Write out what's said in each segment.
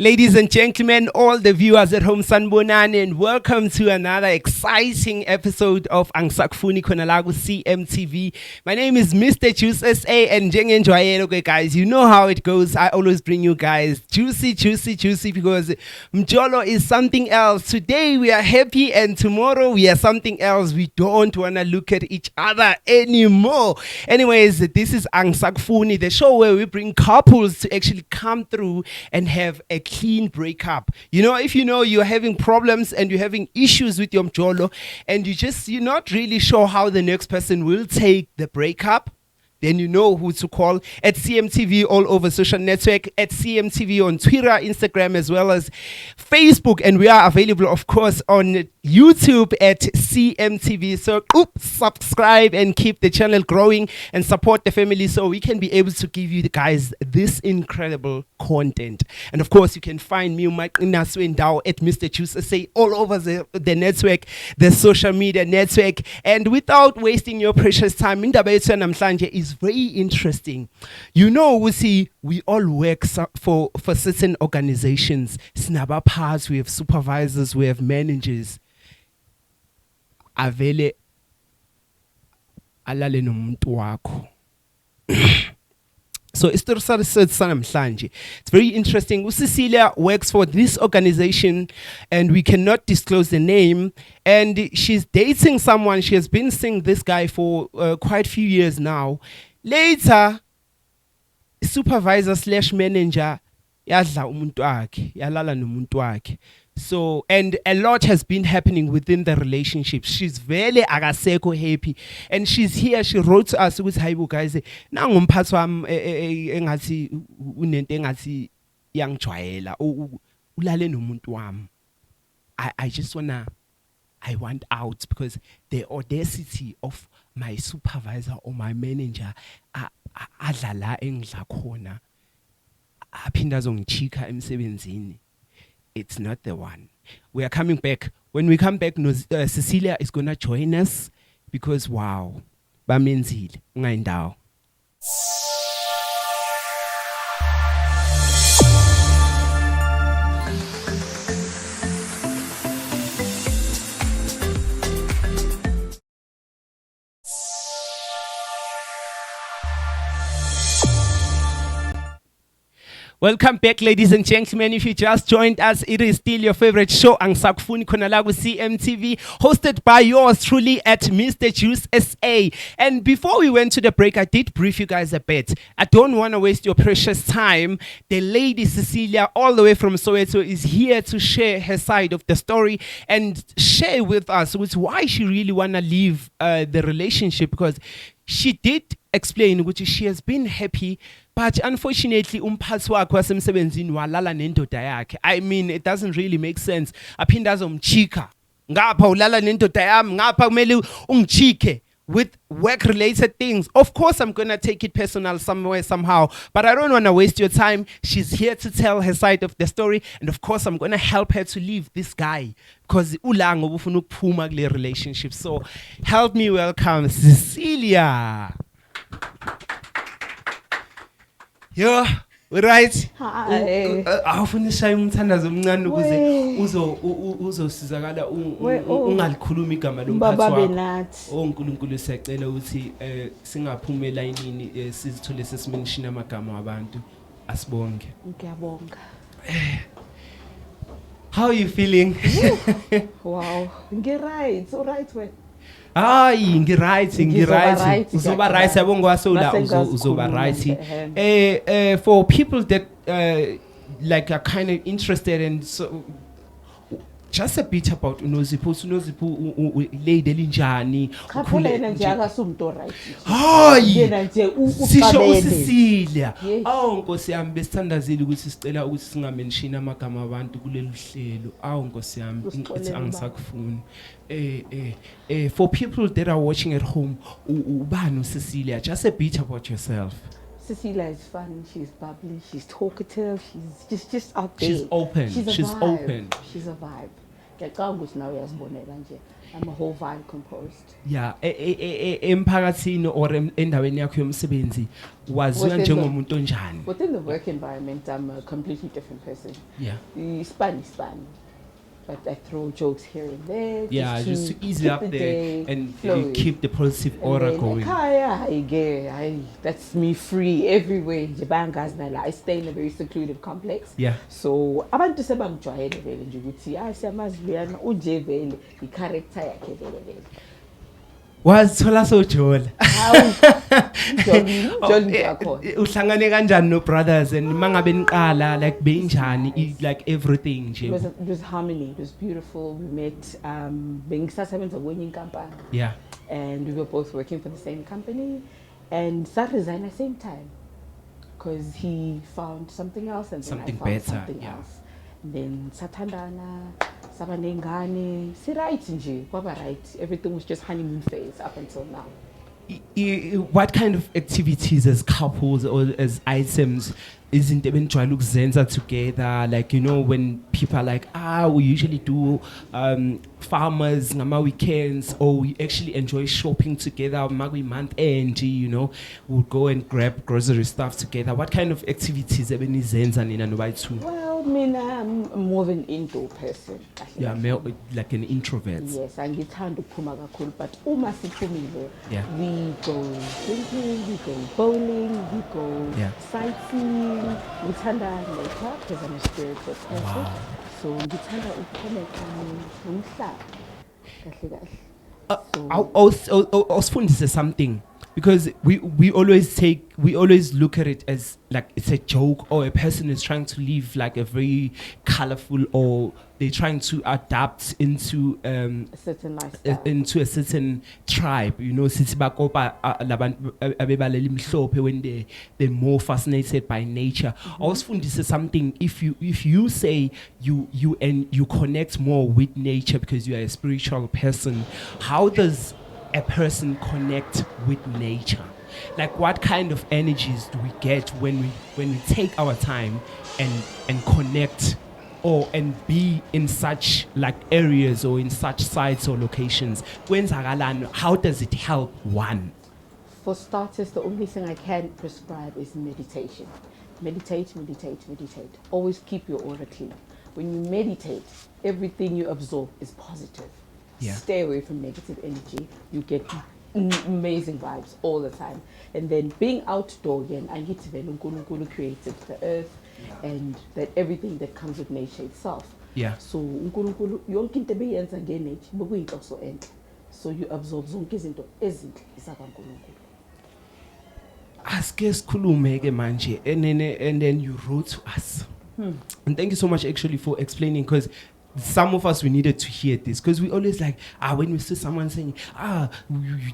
Ladies and gentlemen, all the viewers at home, sanibonani, and welcome to another exciting episode of ANGISAKUFUNI CMTV. My name is Mr. Juice SA, and okay, guys, you know how it goes. I always bring you guys juicy because Mjolo is something else. Today we are happy, and tomorrow we are something else. We don't want to look at each other anymore. Anyways, this is ANGISAKUFUNI, the show where we bring couples to actually come through and have a clean breakup. You know, if you know you're having problems and you're having issues with your Mjolo and you're not really sure how the next person will take the breakup, then you know who to call at CMTV all over social network, at CMTV on Twitter, Instagram, as well as Facebook. And we are available, of course, on YouTube at CMTV. So subscribe and keep the channel growing and support the family so we can be able to give you guys this incredible content. And of course, you can find me at Mr. Juice SA all over the network, the social media network. And without wasting your precious time, indaba yethu namhlanje is very interesting. You know, we all work for certain organizations. Sinabaphathi, we have supervisors, we have managers. Avele alale nomuntu wakho. So it's very interesting. Cecilia works for this organization and we cannot disclose the name, and she's dating someone. She has been seeing this guy for quite a few years now. Later, supervisor / manager yadla umuntu wakhe, yalala nomuntu wakhe. So, and a lot has been happening within the relationship. She's very agaseko happy, and she's here. She wrote to us with "Hi, guys, nangu umphathi wami engathi unento engathi yangijwayela ulale nomuntu wami. I want out because the audacity of my supervisor or my manager adlala engidla khona aphinda azongichika emsebenzini. It's not the one. We are coming back. When we come back, Cecilia is going to join us because, wow, bamenzile, ungayindawo. Welcome back, ladies and gentlemen. If you just joined us, it is still your favorite show, ANGISAKUFUNI CMTV, hosted by yours truly at Mr. Juice SA. And before we went to the break, I did brief you guys a bit. I don't want to waste your precious time. The lady Cecilia, all the way from Soweto, is here to share her side of the story and share with us why she really want to leave the relationship, because she did explain which she has been happy, but unfortunately umphathi wakhe wasemsebenzini walala nendoda yakhe. I mean, it doesn't really make sense. Aphinda azomchika ngapha ulala nendoda yami, ngapha kumele ungichike with work related things. Of course I'm gonna take it personal somewhere somehow, but I don't want to waste your time. She's here to tell her side of the story, and of course I'm gonna help her to leave this guy because ulanga ubufuna ukuphuma kule relationship. So help me welcome Cecilia. Yo, right? Hi. Awufuna ishaya umthandazo omncane ukuze uzosizakala ungalikhuluma igama lomphathi wakho. UNkulunkulu siyacela ukuthi singaphuma elayinini sizithole sesimention amagama wabantu. Asibonge. Ngiyabonga. How are you feeling? Wow. Ngiright, all right we. Hayi ngiright uzoba right yabonga wasola uzoba right. For people that like are kind of interested, and so just a bit about uNozipho lady elinjani Khaphela nje akasumntu right. Hayi yena nje sisho uSicilia. Awu Nkosi yami besithandazile ukuthi sicela ukuthi singamention amagama abantu kuleli hlelo. Awu Nkosi yami angisakufuni. For people that are watching at home, ubani uCecilia, just a bit about yourself. Cecilia is fun, she's bubbly, she's talkative, she's just out there. She's open. She's open. She's a vibe. ngiyacanga ukuthi nawe uyazibonela nje I'm a whole vibe composed. Yeah, emphakathini or endaweni yakho yomsebenzi waziwa njengomuntu onjani? Within the work environment, I'm a completely different person. Yeah. Spun. But I throw jokes here and there. Yeah, just to ease it up there and you keep the positive aura going. That's me free everywhere. I stay in a very secluded complex. Yeah. So abantu sebangijwayele vele nje ukuthi siyamaziviyana unje vele i-character yakhe vele. Wazithola sojola. Jolly yakho. Uhlangane kanjani no brothers and mangabe niqala like benjani like everything nje. It was harmony. It was beautiful. We met bengisasebenza kwenye inkampani. Yeah. And we were both working for the same company and that resigned at the same time because he found something else and something then I found better, something else. And then sathandana sabanengane si right nje kwaba right, everything was just honeymoon phase up until now. What kind of activities as couples or as items isn't even trying to zenza together? Like, you know, when people are like, we usually do farmers ngama weekends, or we actually enjoy shopping together, magwi month end, you know, we'll go and grab grocery stuff together. What kind of activities have been zenza nina nobayithu? Well, I'm more of an indoor person. Yeah, like an introvert. Yes, angithanda ukuphuma kakhulu, but uma siphumile, yeah, we go drinking, we go bowling, we go sightseeing. Ngithanda nature because I'm a spiritual person. Wow. So ngithanda ukuconnecta nomhlaba kahle kahle. I was fundise something. Because we always look at it as like it's a joke or a person is trying to live like a very colorful, or they're trying to adapt into a certain lifestyle, into a certain tribe, you know, when they're more fascinated by nature. Also, this is something, if you say you connect more with nature because you are a spiritual person, how does a person connect with nature? Like, what kind of energies do we get when we take our time and connect and be in such like areas or in such sites or locations? How does it help one? For starters, the only thing I can prescribe is meditation. Meditate. Always keep your aura clean. When you meditate, everything you absorb is positive. Yeah. Stay away from negative energy. You get amazing vibes all the time. And then being outdoor again, I get to Unkulunkulu created the earth and that everything that comes with nature itself. Yeah. So Unkulunkulu yonke into ebeyenza ngenature bokuyinhloso enhle. So you absorb zonke izinto ezinhle isakaNkulunkulu. Aske sikhulume ke manje and then you wrote to us. And thank you so much actually for explaining, because some of us, we needed to hear this, because we always like, when we see someone saying,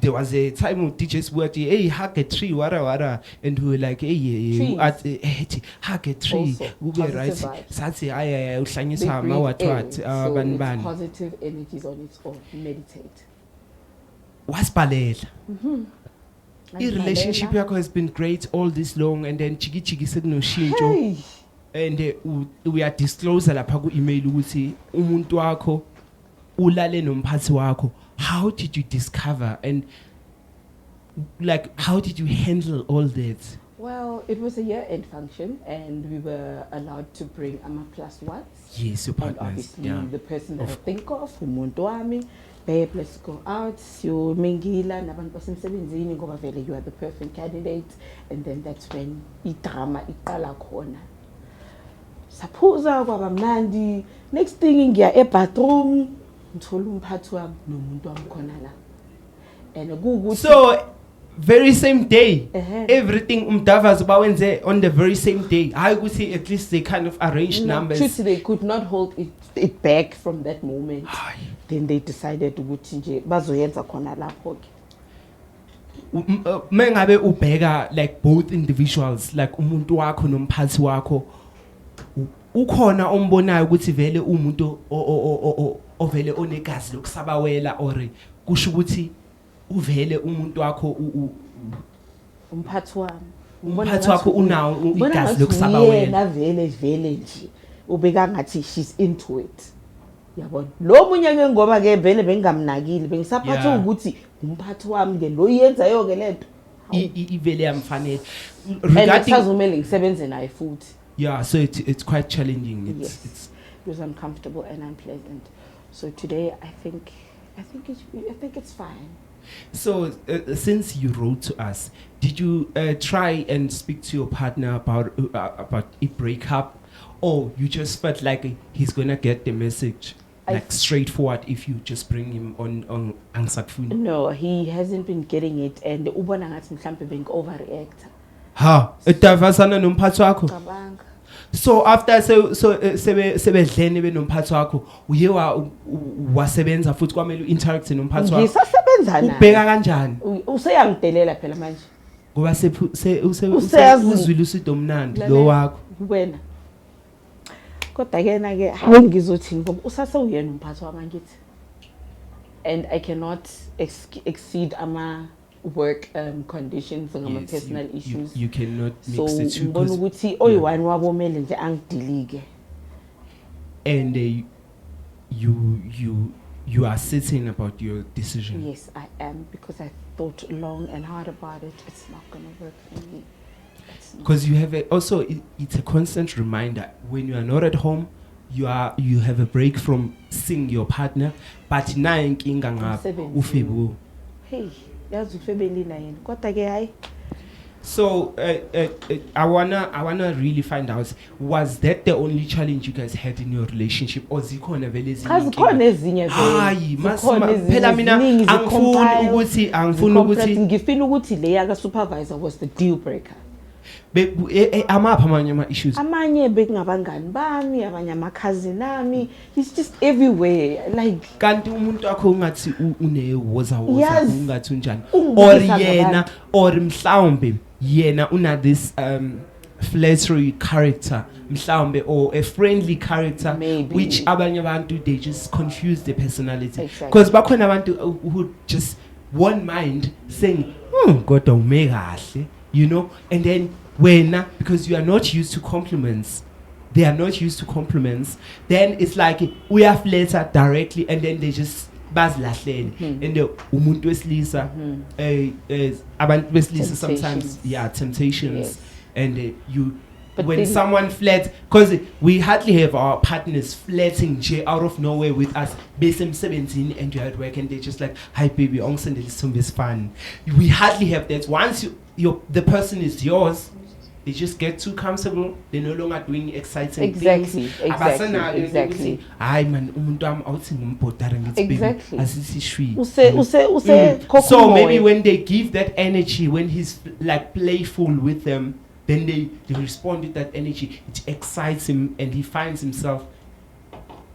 there was a time when teachers were, hey, hug a tree, wara, and we were like, hey, hug a tree, we were right. So positive energies on its own. Meditate. What's balela? Relationship has been great all this long, and then chiki said no shinjo. And we are disclosed lapha ku email ukuthi umuntu wakho ulale nomphathi wakho. How did you discover, and like how did you handle all that? Well, it was a year-end function and we were allowed to bring ama plus ones. Yes, your partners. And obviously the person that I think of, umuntu wami, babe, let's go out, siyo mingila nabantu basemsebenzini ngoba vele you are the perfect candidate. And then that's when idrama iqala khona. Saphuza kwaba mnandi, next thing ngiya e-bathroom ngithola umphathi wami nomuntu wami khona la. And ukuthi so very same day, everything umdavazi bawenze on the very same day. I would say at least they kind of arranged numbers. Truthfully, they could not hold it back from that moment. Then they decided ukuthi nje bazoyenza khona lapho ke. Mengabe ubheka like both individuals, like umuntu wakho nomphathi wakho, ukhona ombonayo ukuthi vele umuntu ovele onegazi lokusabawela, or kusho ukuthi uvele umuntu wakho umphathi wakho unawo igazi lokusabawela. Yena vele nje ubeka ngathi she's into it. yabona lo munye ke ngoba ke vele bengamnakile bengisaphatha Yeah. ukuthi umphathi wami ke lo yenzayo ke lento ivele yamfanele and regarding kusazomela ngisebenze naye futhi. yeah, so it's quite challenging. Yes. It's It was uncomfortable and unpleasant. So today I think it's fine. so since you wrote to us, did you try and speak to your partner about a breakup, or you just felt like he's gonna get the message like straightforward if you just bring him on ANGISAKUFUNI? No, he hasn't been getting it, and ubona ngathi mhlambe bengi-overreact. Ha, edavasana nomphathi wakho. Cabanga. So after sebedlene benomphathi wakho uye wasebenza futhi kwamele interact nomphathi wakho. Ngisasebenza naye. Ubheka kanjani? Useyangidelela phela manje. Ngoba uzwile usido omnandi lo wakho. Wena. Kodwa ke na ke ngizothini ngoba usase uyena umphathi wami ngithi. And I cannot exceed ama work conditions and my personal issues. You cannot mix so the two. Ngibona ukuthi oyi-one wabomele nje angidilike. And you are certain about your decision. Yes, I am, because I thought long and hard about it. It's not going to work for me. Because you have it's a constant reminder when you are not at home, you have a break from seeing your partner, but na inkinga ngapha ufebo. Hey, yazi ufebeli na yini. Kodwa ke hayi. So I wanna really find out, was that the only challenge you guys had in your relationship, or zikhona vele ezinye? Zikhona ezinye vele. Hayi, phela mina angifuni ukuthi ngifuna ukuthi le yaka supervisor was the deal breaker. Amapha amanye ama issues. Amanye bekungabangani bami, abanye amakhazini ami. He's just everywhere, like kanti umuntu wakho ungathi unewoza ungathi unjani, or mhlawumbe yena una this flattery character mhlawumbe, or a friendly character. Maybe. Which abanye abantu they just confuse the personality, Exactly. because bakhona abantu who just one mind saying kodwa ume kahle, you know, and then when because you are not used to compliments, they are not used to compliments, then it's like we are flattered directly and then they just bazilahlele. And the umuntu wesilisa abantu besilisa sometimes temptations. Yes. And But when then someone flirts, because we hardly have our partners flirting out of nowhere with us based on 17 and you're at work and they're just like, hi baby, is fun. We hardly have that. Once the person is yours, they just get too comfortable. They're no longer doing exciting things. Exactly. Ay man, umuntu wami awuthi ngumbhodara ngithi baby asisishwi. So maybe when they give that energy, when he's like playful with them, then they respond with that energy. It excites him and he finds himself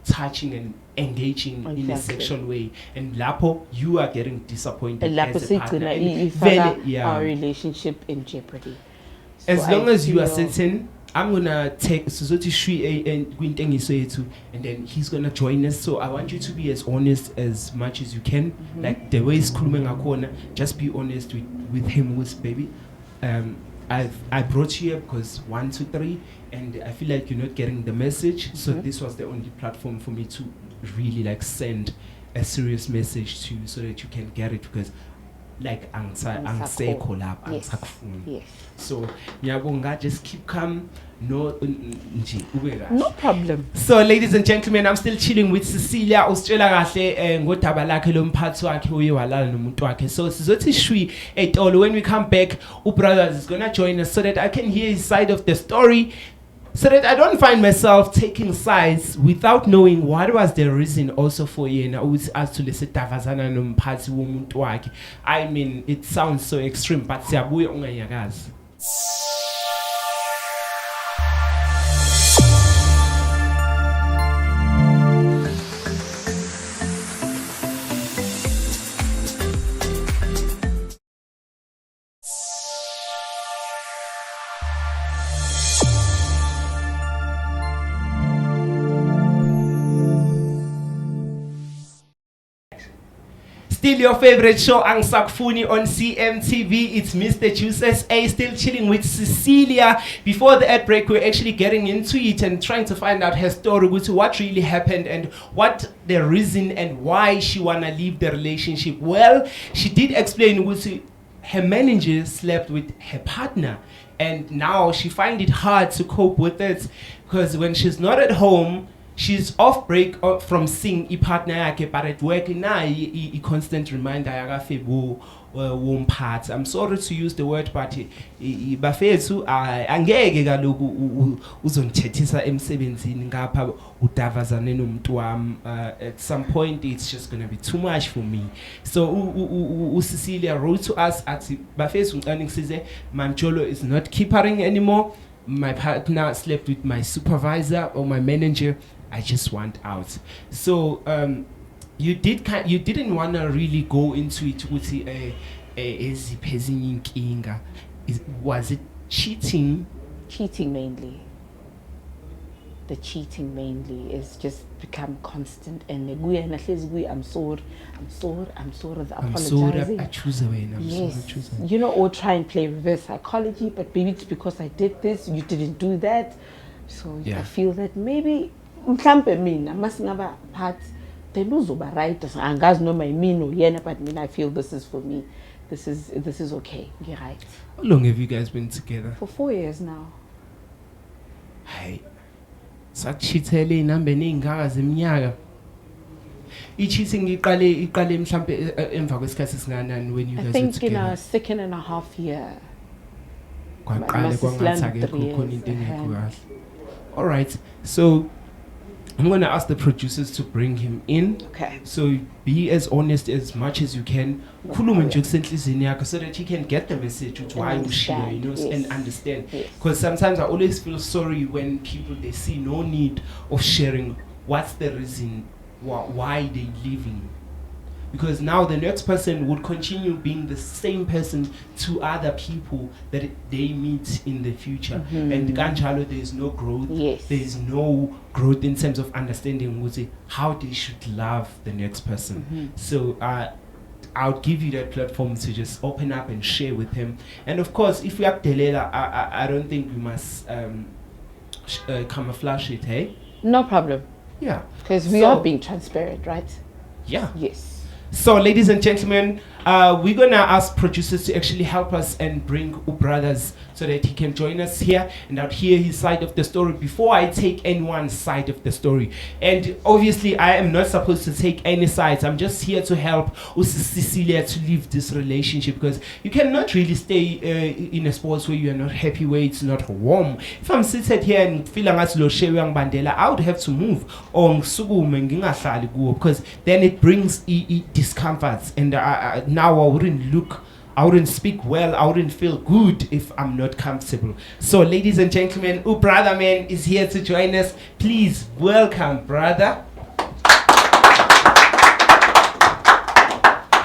touching and engaging in a sexual way. And lapo, you are getting disappointed as a partner. Our relationship in jeopardy. So as long as you are certain, I'm gonna take Suzuki Shui and Gwintengiso, and then he's gonna join us. So I want you to be as honest as much as you can. Like the way he's corner, just be honest with him, with baby. I brought you here because 1, 2, 3, and I feel like you're not getting the message. So this was the only platform for me to really like send a serious message to you so that you can get it, because like angise Yes. So ngiyabonga, just keep calm, no problem. So ladies and gentlemen, I'm still chilling with Cecilia. Usitshela kahle ngodaba lakhe lomphathi wakhe uye walala nomuntu wakhe. So sizothi shwi etolo. When we come back, brothers is gonna join us so that I can hear his side of the story, so that I don't find myself taking sides without knowing what was the reason also for yena ukuthi athulise davazana nomphathi womuntu wakhe. I mean, it sounds so extreme, but siyabuya unganyakazi. Still your favorite show, ANGISAKUFUNI on CMTV. It's Mr. Juices A, still chilling with Cecilia. Before the ad break, we're actually getting into it and trying to find out her story, what really happened and what the reason and why she wanna leave the relationship. Well, she did explain her manager slept with her partner, and now she find it hard to cope with it because when she's not at home, she's off break from seeing I partner yakhe, but at work na I constant reminder yakafe womphathi. I'm sorry to use the word, but bafethu angeke kaloku uzongithethisa emsebenzini ngapha udavazane nomuntu wami. At some point it's just going to be too much for me. So Cecilia wrote to us at bafethu ngicela ngisize, Mjolo is not keepering anymore. My partner slept with my supervisor or my manager. I just want out. So you didn't want to really go into it with was it cheating? Cheating mainly. The cheating mainly is just become constant, and I'm sorry, apologizing. Yes, you know, or try and play reverse psychology, but maybe it's because I did this, you didn't do that. So yeah. I feel that maybe I must never part the lose over right. And guys know my mean or yeah, but I feel this is for me. This is okay. You're right. How long have you guys been together? For 4 years now. Hey. Sakuchithele inamba eningaka zeminyaka. I-cheating iqale mhlambe emva kwesikhathi singanani when you guys were together? I think in our 2.5 year. Kwaqale kwangathi khona into engekho kahle. All right. So I'm going to ask the producers to bring him in. Okay. So be as honest as much as you can. Khuluma nje kusenhlizweni yakho so that he can get the message to why you share, you know, and understand. Because sometimes I always feel sorry when people, they see no need of sharing what's the reason why they're leaving. Because now the next person would continue being the same person to other people that they meet in the future. And kanjalo, there is no growth. Yes. There is no growth in terms of understanding how they should love the next person. So I'll give you that platform to just open up and share with him. And of course, if we have Delela, I don't think we must camouflage it, hey? No problem. Yeah. Because we are being transparent, right? Yeah. Yes. So, ladies and gentlemen, we're gonna ask producers to actually help us and bring brothers so that he can join us here and I'll hear his side of the story before I take anyone's side of the story. And obviously, I am not supposed to take any sides. I'm just here to help Cecilia to leave this relationship because you cannot really stay in a sports where you are not happy, where it's not warm. If I'm seated here and feeling as lo shewe Bandela, I would have to move on because then it brings discomforts, and now I wouldn't speak well, I wouldn't feel good if I'm not comfortable. So ladies and gentlemen, brother man is here to join us. Please welcome brother.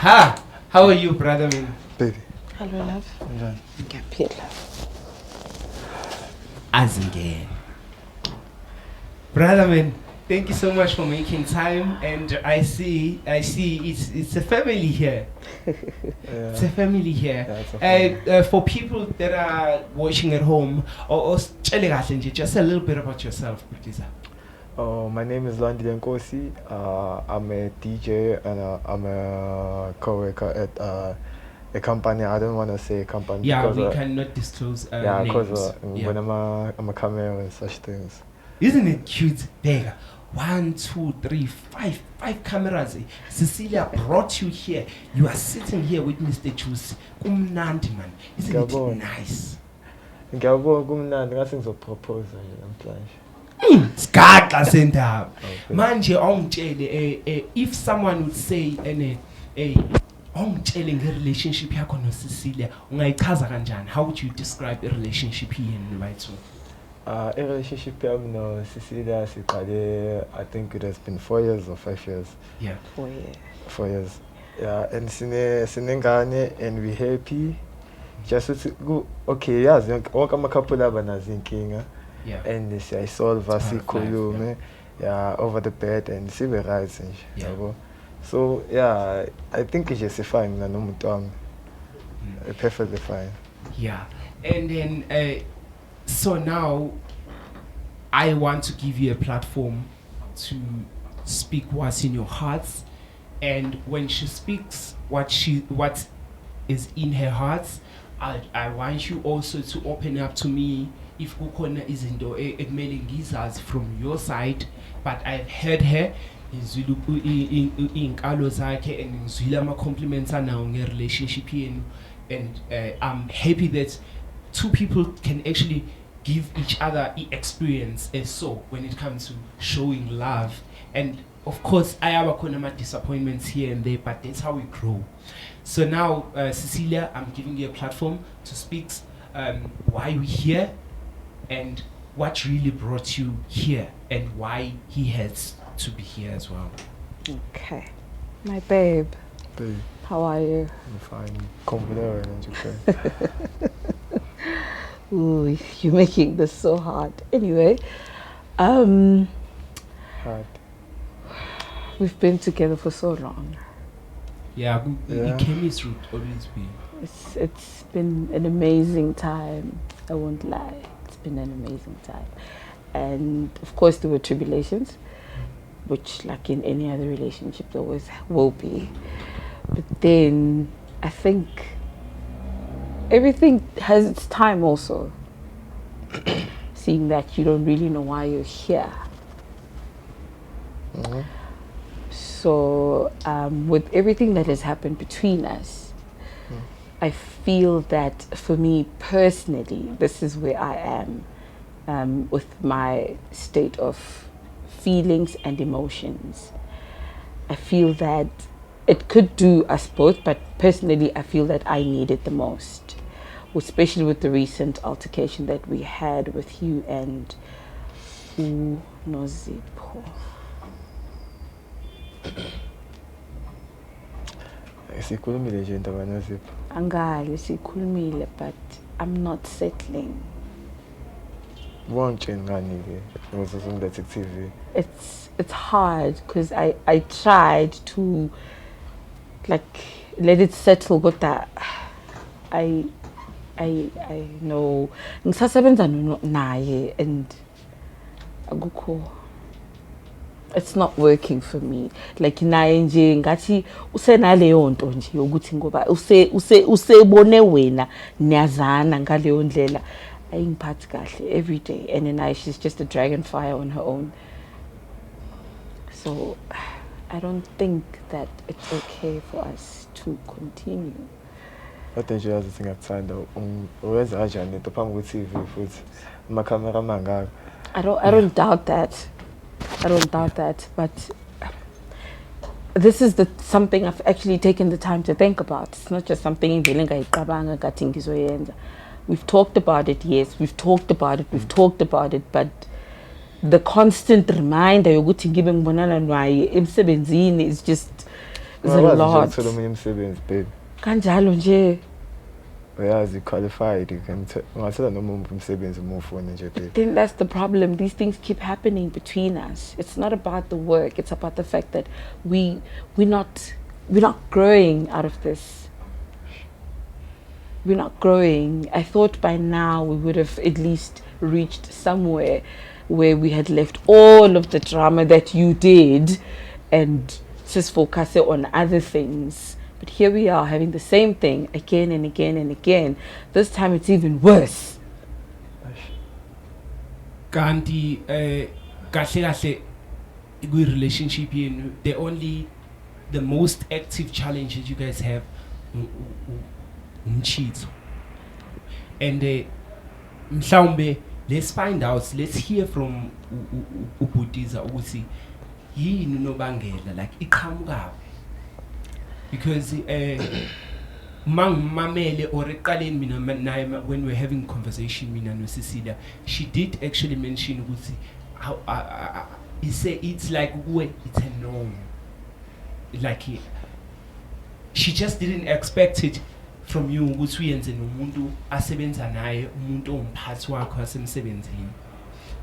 How are you, brother man? Baby. Hello, love. Yeah. Okay, love. As again. Brother man, thank you so much for making time, and I see it's a family here. It's a family here. Yeah, it's a family. For people that are watching at home, or just a little bit about yourself, please. My name is Landi Nkosi. I'm a DJ and I'm a co-worker at a company. I don't want to say company. Yeah, because, we cannot disclose yeah, names. because when I'm a camera and such things. Isn't it cute? There. 1, 2, 3, 5 cameras. Cecilia brought you here. You are sitting here with Mr. Juice. Kumnandi man. Isn't it nice? Ngiyabonga kumnandi ngathi ngizopropose nje namhlanje. Skaka sendaba. Manje ongitshele if someone would say ongitshele ngerelationship yakho no Cecilia, ungayichaza kanjani? How would you describe a relationship here in White? A relationship no Cecilia siqale, I think it has been 4 years or 5 years. Yeah. 4 years. 4 years. Yeah, and sinengane and we happy. Just okay, yes, wonke amakhapula abanazinkinga. Yeah. And siyayisolve sikhulume, yeah, over the bed and sibe right nje, yabo. So yeah, I think it's just fine. Perfectly fine. Yeah. And then, so now I want to give you a platform to speak what's in your hearts. And when she speaks what is in her heart, I want you also to open up to me if kukhona izinto ekumele ngizazi from your side. But I've heard her ngizwile iy'nkalo zakhe and ngizwile ama-compliments anawo nge-relationship yenu. And I'm happy that two people can actually give each other experience as so when it comes to showing love. And of course, I have a disappointments here and there, but that's how we grow. So now, Cecilia, I'm giving you a platform to speak why we're here and what really brought you here and why he has to be here as well. Okay. My babe, Babe, how are you? I'm fine. Confident and okay. Ooh, you're making this so hard. Anyway, Hard. we've been together for so long. Yeah, Yeah. chemistry would always be. It's been an amazing time. I won't lie. It's been an amazing time. And of course there were tribulations, which like in any other relationship there always will be. But then I think everything has its time also. Seeing that you don't really know why you're here. Mhm. So with everything that has happened between us, I feel that for me personally, this is where I am with my state of feelings and emotions. I feel that it could do us both, but personally I feel that I need it the most, especially with the recent altercation that we had with you and Nozipho. Sikhulumile nje into abanozipho. Angali sikhulumile, but I'm not settling. Wangitshela ngani ke ngokuzoletha ku-TV. It's hard because I tried to like let it settle, but that I know ngisasebenza naye and akukho, it's not working for me. Like naye nje ngathi usenaleyo nto nje yokuthi ngoba usebone wena niyazana ngaleyo ndlela ayingiphathi kahle every day, and then she's just a dragon fire on her own. So I don't think that it's okay for us to continue. Kodwa nje yazi singakuthanda uwenza kanjani into phambi kwe-TV futhi amakhamera mangaka. I don't doubt that. I don't doubt that, but this is something I've actually taken the time to think about. It's not just something we've talked about it, yes, we've talked about it, but the constant reminder yokuthi ngibe ngibonana naye emsebenzini is just is a lot. Kanjalo nje. Uyazi qualified, ungathola noma umsebenzi umufuna nje babe. Then that's the problem. These things keep happening between us. It's not about the work. It's about the fact that we're not growing out of this. We're not growing. I thought by now we would have at least reached somewhere where we had left all of the drama that you did and just focus on other things. But here we are having the same thing again and again and again. This time it's even worse. Kanti kahle relationship yenu, the most active challenge that you guys have cheat. And mhlawumbe let's find out, let's hear from uBhutiza ukuthi yini nobangela like iqhamuka, because mamele or eqaleni mina naye when we're having conversation mina no Cecilia, she did actually mention ukuthi how it's like it's a norm, like she just didn't expect it from you ukuthi uyenze nomuntu asebenza naye, umuntu omphathi wakho asemsebenzini.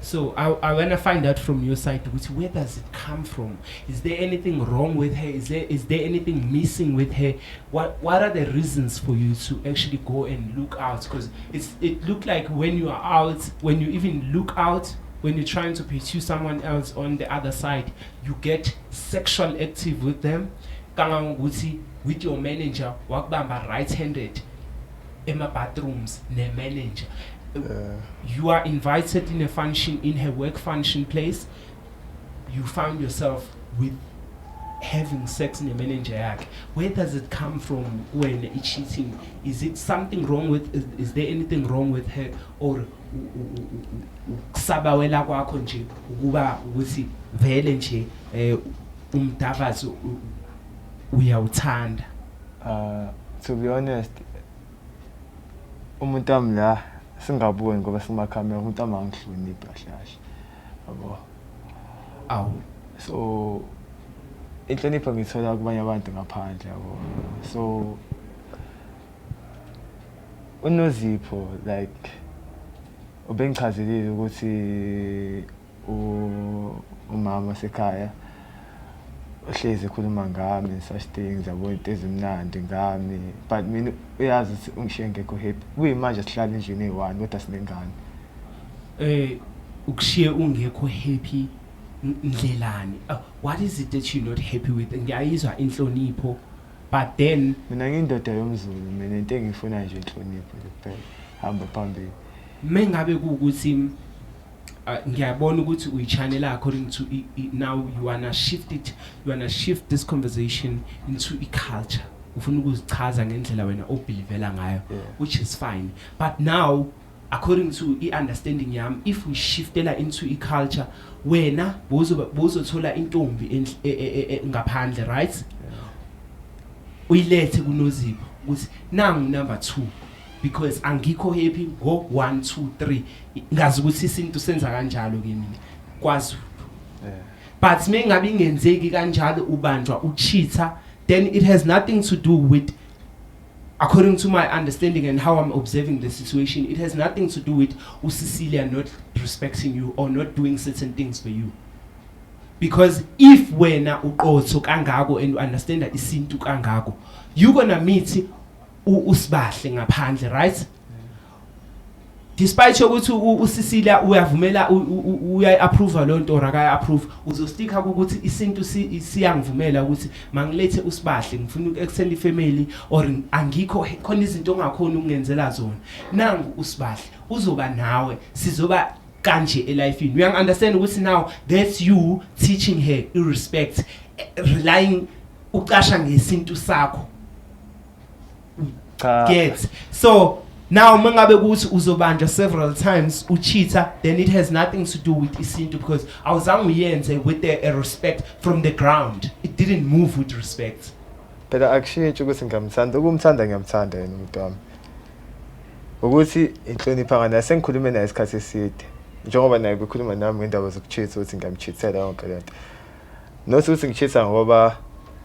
So I want to find out from your side, where does it come from? Is there anything wrong with her? Is there anything missing with her? What are the reasons for you to actually go and look out? Because it looked like when you are out, when you even look out, when you're trying to pursue someone else on the other side, you get sexual active with them. With your manager, wakubamba right-handed in my bathrooms, ne manager. You are invited in a function, in her work function place. You found yourself with having sex in a manager. Where does it come from when it's cheating? Is it something wrong with? Is there anything wrong with her, or kusabawela kwakho nje ukuba ukuthi vele nje umdavazi uyawuthanda? To be honest, umuntu wami la singaboni ngoba simakhamera umuntu amangihloniphi kahle yabo. Awu. So inhlonipho ngithola kubanye abantu ngaphandle yabo. So uNozipho like ubengichazelile ukuthi umama sekhaya uhlezi ekhuluma ngami such things yabo, into ezimnandi ngami, but mina uyazi ukuthi ungishiye ngekho happy. Kuyimanje sihlala endlini eyi-1 kodwa sinengane. Ukushiye ungekho happy ndlelani? What is it that you're not happy with? Ngiyayizwa inhlonipho, but then mina ngiyindoda yomZulu, mina into engifuna nje inhlonipho kuphela, hamba phambili. Mengabe kuukuthi ngiyabona ukuthi uyi-channel according to now you wanna shift this conversation into culture. Ufuna ukuzichaza ngendlela wena obelivela ngayo, which is fine. But now according to understanding yami, if we shiftela into culture, wena bozothola intombi ngaphandle, right? Uyilethe kuNozipho ukuthi nangu number 2 because angikho happy go 1 2 3 ngazi ukuthi isinto senza kanjalo ke mina kwazi. But mengabe ingenzeki kanjalo ubanjwa ucheater, then it has nothing to do with, according to my understanding and how I'm observing the situation, it has nothing to do with uCecilia not respecting you or not doing certain things for you. Because if wena uqotho kangako and you understand that isinto kangako, you gonna meet usibahle ngaphandle, right? Despite ukuthi uCecilia uyavumela uya-approve lonto or akaya-approve, uzosticka ukuthi isinto siyangivumela ukuthi mangilethe usibahle ngifuna uku-extend ifamily or angikho khona izinto ongakhona ukungenzela zona, nangu usibahle uzoba nawe, sizoba kanje elifini. We understand ukuthi now that's you teaching her irrespect, relying uqasha ngesinto sakho. Get so now mangabe ukuthi uzobanjwa several times ucheater, then it has nothing to do with isinto because awuzange uyenze with a respect from the ground. It didn't move with respect. Phela akushintshi ukuthi ngamthanda, ukumthanda ngiyamthanda yena umuntu wami. Ukuthi inhlonipha ngana sengikhulume naye isikhathi eside. Njengoba naye bekhuluma nami ngendaba zokucheat ukuthi ngiyamcheatela yonke lento. Not ukuthi ngicheata ngoba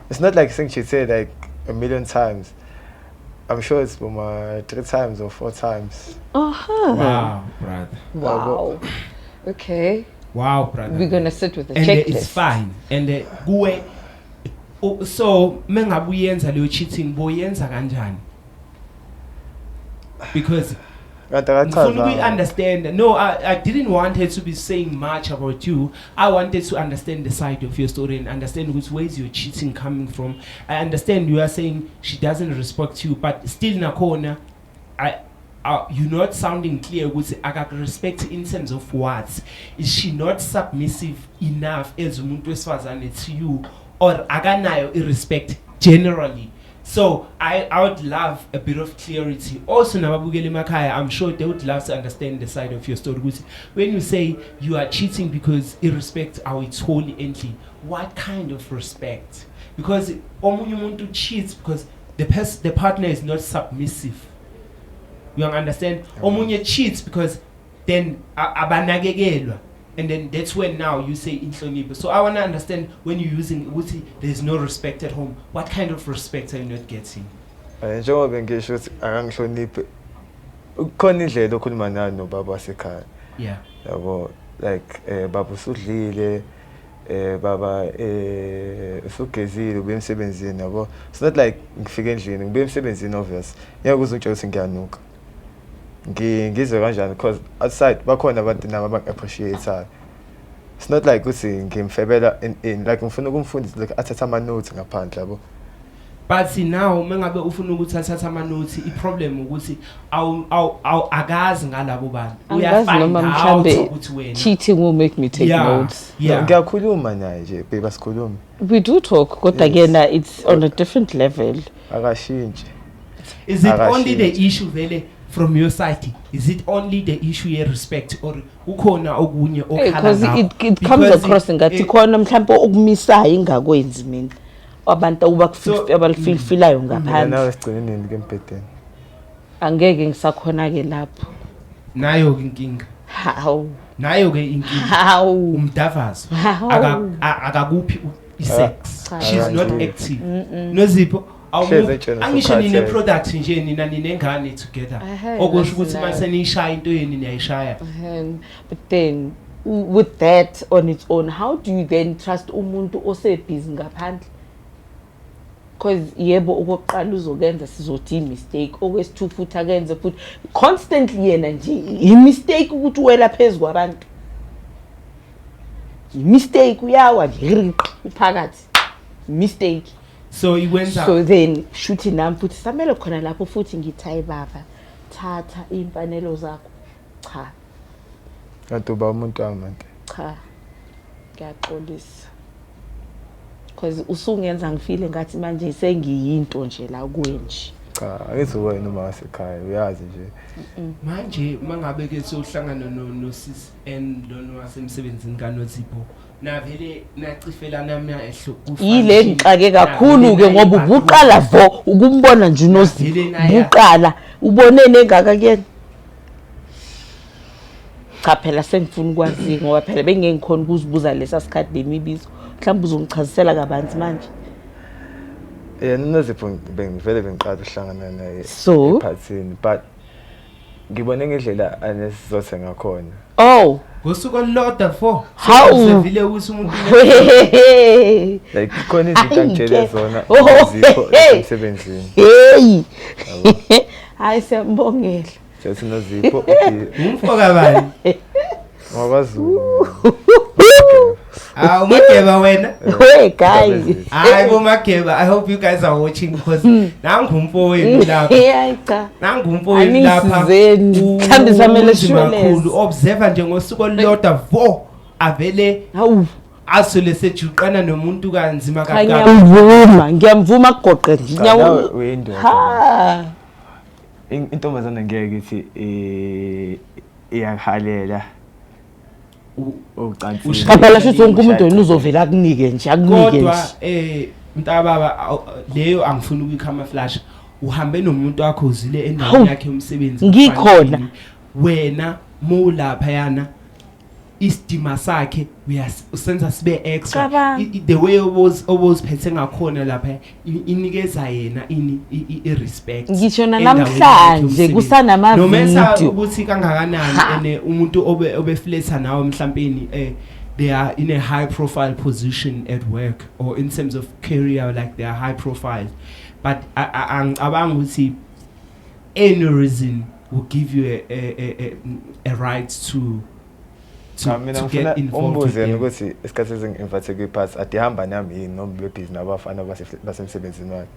it's not like sengicheate like a million times. I'm sure it's been 3 times or 4 times. Wow, brother. Wow. Okay. Wow, brother. We're gonna sit with the and checklist. It's fine. And so mengabe uyenza leyo cheating boyenza kanjani? Because we understand. No, I didn't want her to be saying much about you. I wanted to understand the side of your story and understand which ways your cheating coming from. I understand you are saying she doesn't respect you, but still nakona, you're not sounding clear with I got respect in terms of what. Is she not submissive enough as umuntu wesifazane to you, or aganayo irrespect generally? So I would love a bit of clarity. Also, nababukeli emakhaya, I'm sure they would love to understand the side of your story. When you say you are cheating because irrespect our it's holy ently, what kind of respect? Because omunye umuntu cheats because the partner is not submissive. You understand? Omunye cheats because then abanagekelwa. And then that's when now you say inhlonipho. So I want to understand when you're using ukuthi there's no respect at home, what kind of respect are you not getting? Njengoba ngisho ukuthi akangihloniphi, ukhona indlela okhuluma nayo nobaba wasekhaya. Yeah. Yabo, like baba usudlile baba usugezile ube emsebenzini yabo. It's not like ngifike endlini ngibe emsebenzini obvious ngeke uzotshela ukuthi ngiyanuka ngizwe kanjani because outside bakhona abantu nabo abang-appreciate. It's not like ukuthi ngimfebela in like ngifuna ukumfundisa like athatha ama-notes ngaphandle yabo. But now mengabe ufuna ukuthi athatha ama notes iproblem ukuthi akazi ngalabo bantu uyafind out ukuthi wena cheating will make me take notes. Ngiyakhuluma naye nje babe sikhuluma. We do talk kodwa again it's on a different level. Akashintshi. Is it only the issue vele from your side? Is it only the issue ye respect or ukhona okunye okhala ngawo? Because it comes across ngathi khona mhlawumbe okumisayo ingakwenzi mina. Abantu abafilfilayo ngaphandle nawe sigcine nini ke empedeni angeke ngisakhona ke lapho nayo ke inkinga nayo ke inkinga umdavazo akakuphi isex she's not active nozipho angisho nine product nje nina ninengane together okusho ukuthi mase nishaya into yeni niyayishaya. But then with that on its own, how do you then trust umuntu osebhizi ngaphandle? Because yebo okokuqala uzokenza sizothi mistake okwesithu futhi akenze futhi constantly yena nje mistake ukuthi wela phezulu kwabantu mistake uyawa nje uphakathi mistake so iwenza so then shuthi nami futhi samele khona lapho futhi ngithayi baba thatha imfanelo zakho cha kanti uba umuntu amante cha ngiyaxolisa because usungenza ngifile ngathi manje sengiyinto nje la kwenje cha ayizokuwena noma wasekhaya uyazi nje manje mangabe ke sohlangana no sis and lo wasemsebenzini kaNozipho navele nacifela nami ehlo yile ngixake kakhulu ke ngoba ubuqala vo ukumbona nje uNozipho ubuqala ubonene engaka kuyena cha phela sengifuna ukwazi ngoba phela bengengikhona ukuzibuza lesa sikhathi lemibizo mhlawumbe uzongichazisela kabanzi manje uNozipho bengivele bengiqala ukuhlangana naye ephathini but ngibone ngendlela anesizothe ngakhona ngosuku olulodwa 4 sevile ukuthi umuntu like khona izinto angitshele zona Uzipho emsebenzini hayi siyambongela Jesu Nozipho umfoka bani ngakwaZulu umageba wena hey guys hayi bomageba I hope you guys are watching because nangumfowenu lapha nangumfowenu lapha mhlambe samele kakhulu observe nje ngosuku olulodwa vo avele asole sejuqana nomuntu kanzima kakhulu ngiyamvuma kugoqe nyawo ha intombazana ngeke ithi iyahalela uqaphela futhi wonke umuntu wena uzovela kunike nje akunike nje kodwa mntababa leyo angifuni ukuyikhama flash uhambe nomuntu wakho uzile endaweni yakhe umsebenzi ngikhona wena molapha yana istima sakhe usenza sibe extra the way obuziphethe ngakhona lapha inikeza yena i respect ngisho namhlanje kusanama video nomesa ukuthi kangakanani ene umuntu obefleta nawe mhlawumbe they are in a high profile position at work or in terms of career like they are high profile but angicabanga ukuthi any reason will give you a right to get involved with them. Ukuthi isikhathi ezingiinvite kwipass adihamba nami yini noma bebhizi nabafana basemsebenzini wakhe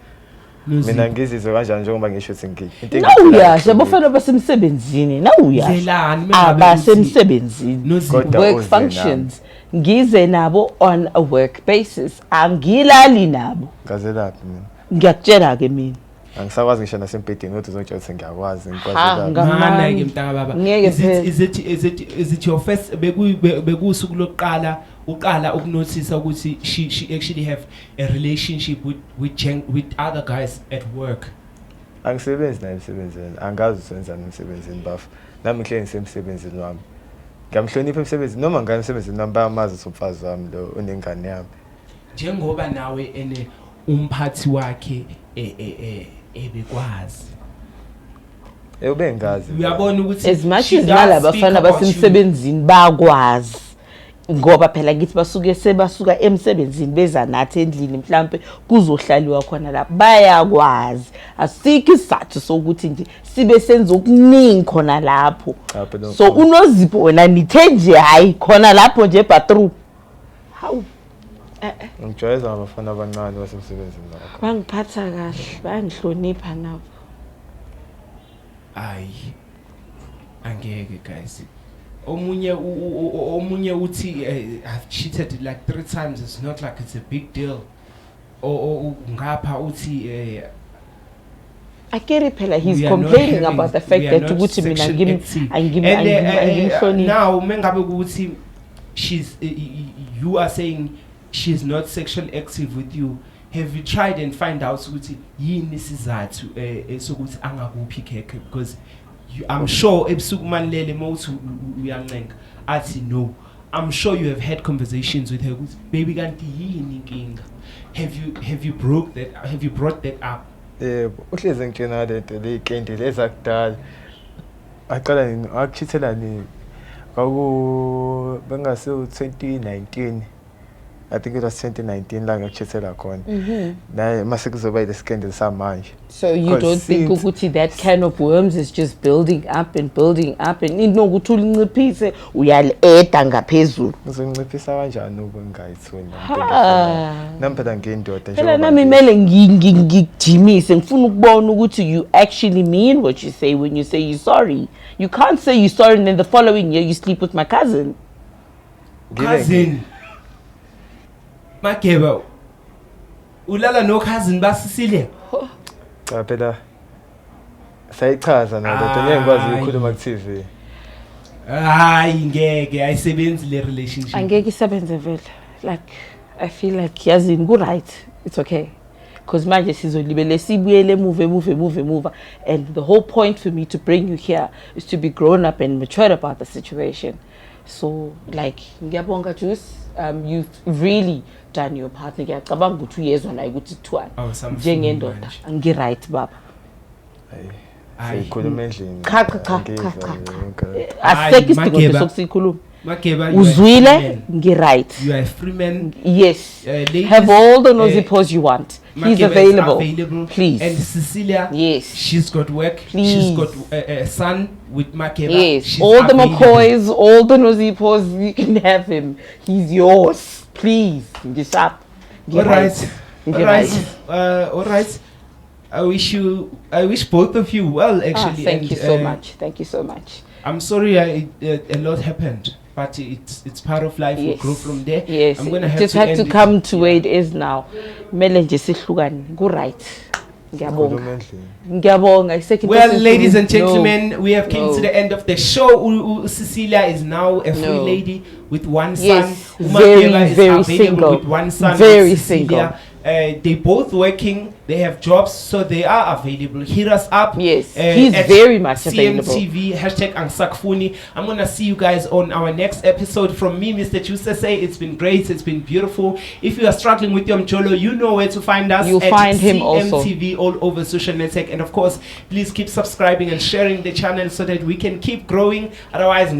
mina ngizizwe kanjani njengoba ngisho ukuthi nawuyasha bafana basemsebenzini nawuyasha abasemsebenzini work functions ngize nabo on a work basis angilali nabo ngazelaphi mina ngiyakutshela ke mina angisakwazi ngisho nasempedeni kodwa uzotshela ukuthi ngiyakwazi ngikwazi ke mntaka baba is it your first bekusuku lokuqala uqala ukunotice ukuthi she actually have a relationship with other guys at work angisebenzi naye emsebenzini angazi usenzani emsebenzini bafu nami ngihleli ngisemsebenzini wami ngiyamhlonipha emsebenzini noma ngani emsebenzini nami bayamazi umfazi wami lo unengane yami njengoba nawe ene umphathi wakhe ebekwazi Ubengazi. Uyabona ukuthi as much she as does nalaba speak bafana about you. basemsebenzini bakwazi ngoba phela ngithi basuke sebasuka emsebenzini beza nathi endlini mhlambe kuzohlaliwa khona la bayakwazi asikho isizathu sokuthi nje sibe senza okuningi khona lapho so uNozipho wena nithe nje hayi khona lapho nje bathrough hawu ngijwayeza abafana abancane basemsebenzini lapho bangiphatha kahle bayangihlonipha nabo Ayi angeke guys omunye uthi I've cheated like 3 times. It's not like it's a big deal or ngapha uthi Akere phela he's complaining about the fact that ukuthi mina ngimhlonipha now mengabe ukuthi she's you are saying she's not sexually active with you. Have you tried and find out ukuthi yini sizathu sokuthi angakuphi keke because I'm sure ebusuku manilele mawuthi uyancenga athi no. I'm sure you have had conversations with her ukuthi baby kanti yini inkinga. Have you brought that up? Uhleze ngitshena lento lekendi lezakudala aqala nini akuchithela nini bengase 2019 I think it was 2019 la ngikuchithela khona naye mase kuzoba the scandal samanje. So you don't think ukuthi that kind of worms is just building up and inokuthi ulinciphise uyaleda ngaphezulu uzonciphisa kanjani ubengayithoni nampela ngendoda nje phela nami mele ngikujimise ngifuna ukubona ukuthi you actually mean what you say when you say you're sorry. You can't say you're sorry and then the following year you sleep with my cousin. Makeba ulala no cousin basisile cha phela sayichaza nalo ngeke ngikwazi ukukhuluma ku TV. Hayi ngeke ayisebenzi le relationship angeke isebenze vele like I feel like yazini ku right it's okay because manje sizolibele sibuyele move and the whole point for me to bring you here is to be grown up and mature about the situation. So like ngiyabonga Juice, you've really done your part. Ngiyacabanga ukuthi uyezwa naye ukuthi kuthiwani njengendoda angi right baba ayikhuluma endlini cha aseke isidingo sokusikhuluma Makeba uzwile ngi right you are a free man yes have all the nosy pause you want. He's available. Please. And Cecilia, yes, she's got work. Please. She's got a son with Makeba. Yes, she's all available. the McCoys, all the nosy pause, you can have him. He's yours. Please, get up. All right. All right. I wish both of you well. Actually, thank you so much. Thank you so much. I'm sorry, a lot happened. But it's part of life. We'll grow from there. Yes, I'm gonna have to come to where it is now. Mele nje sihlukane. Go right. Ngiyabonga. Well, ladies and gentlemen, we have come to the end of the show. Cecilia is now a free lady with one son. Yes, very single. With one son. Very single. They both working. They have jobs, so they are available. Hit us up. Yes, he's very much available. CMTV #ANGISAKUFUNI. I'm gonna see you guys on our next episode. From me, Mr. Chusese. It's been great. It's been beautiful. If you are struggling with your Mjolo, you know where to find us. You'll find him also. CMTV all over social network. And of course, please keep subscribing and sharing the channel so that we can keep growing. Otherwise,